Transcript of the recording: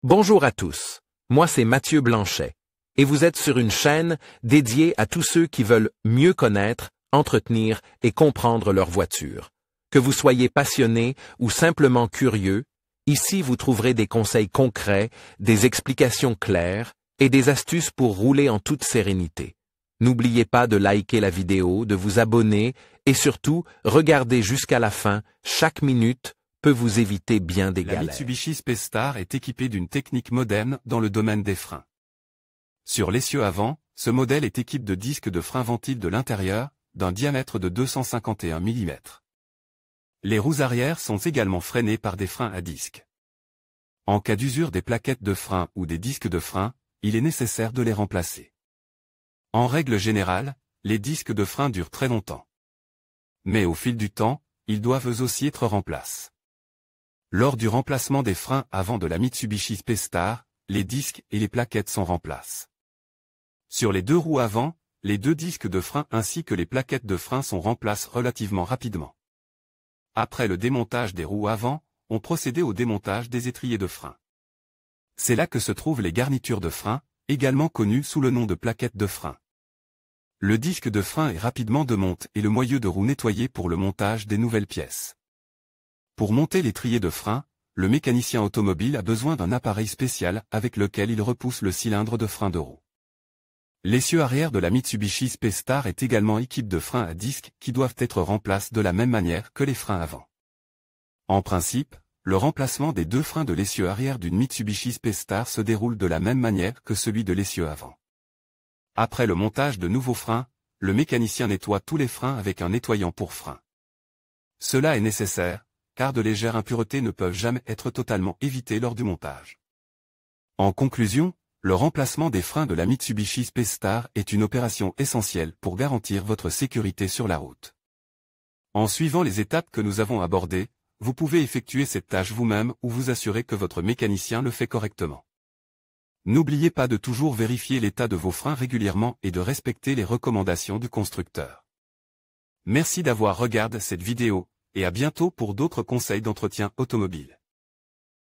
Bonjour à tous, moi c'est Mathieu Blanchet, et vous êtes sur une chaîne dédiée à tous ceux qui veulent mieux connaître, entretenir et comprendre leur voiture. Que vous soyez passionné ou simplement curieux, ici vous trouverez des conseils concrets, des explications claires et des astuces pour rouler en toute sérénité. N'oubliez pas de liker la vidéo, de vous abonner et surtout, regardez jusqu'à la fin, chaque minute peut vous éviter bien des galères. La Mitsubishi Spacestar est équipée d'une technique moderne dans le domaine des freins. Sur l'essieu avant, ce modèle est équipé de disques de frein ventile de l'intérieur, d'un diamètre de 251 mm. Les roues arrière sont également freinées par des freins à disque. En cas d'usure des plaquettes de frein ou des disques de frein, il est nécessaire de les remplacer. En règle générale, les disques de frein durent très longtemps. Mais au fil du temps, ils doivent aussi être remplacés. Lors du remplacement des freins avant de la Mitsubishi Spacestar, les disques et les plaquettes sont remplacés. Sur les deux roues avant, les deux disques de frein ainsi que les plaquettes de frein sont remplacés relativement rapidement. Après le démontage des roues avant, on procédait au démontage des étriers de frein. C'est là que se trouvent les garnitures de frein, également connues sous le nom de plaquettes de frein. Le disque de frein est rapidement démonté et le moyeu de roue nettoyé pour le montage des nouvelles pièces. Pour monter l'étrier de frein, le mécanicien automobile a besoin d'un appareil spécial avec lequel il repousse le cylindre de frein de roue. L'essieu arrière de la Mitsubishi Spacestar est également équipé de freins à disque qui doivent être remplacés de la même manière que les freins avant. En principe, le remplacement des deux freins de l'essieu arrière d'une Mitsubishi Spacestar se déroule de la même manière que celui de l'essieu avant. Après le montage de nouveaux freins, le mécanicien nettoie tous les freins avec un nettoyant pour frein. Cela est nécessaire, car de légères impuretés ne peuvent jamais être totalement évitées lors du montage. En conclusion, le remplacement des freins de la Mitsubishi Spacestar est une opération essentielle pour garantir votre sécurité sur la route. En suivant les étapes que nous avons abordées, vous pouvez effectuer cette tâche vous-même ou vous assurer que votre mécanicien le fait correctement. N'oubliez pas de toujours vérifier l'état de vos freins régulièrement et de respecter les recommandations du constructeur. Merci d'avoir regardé cette vidéo, et à bientôt pour d'autres conseils d'entretien automobile.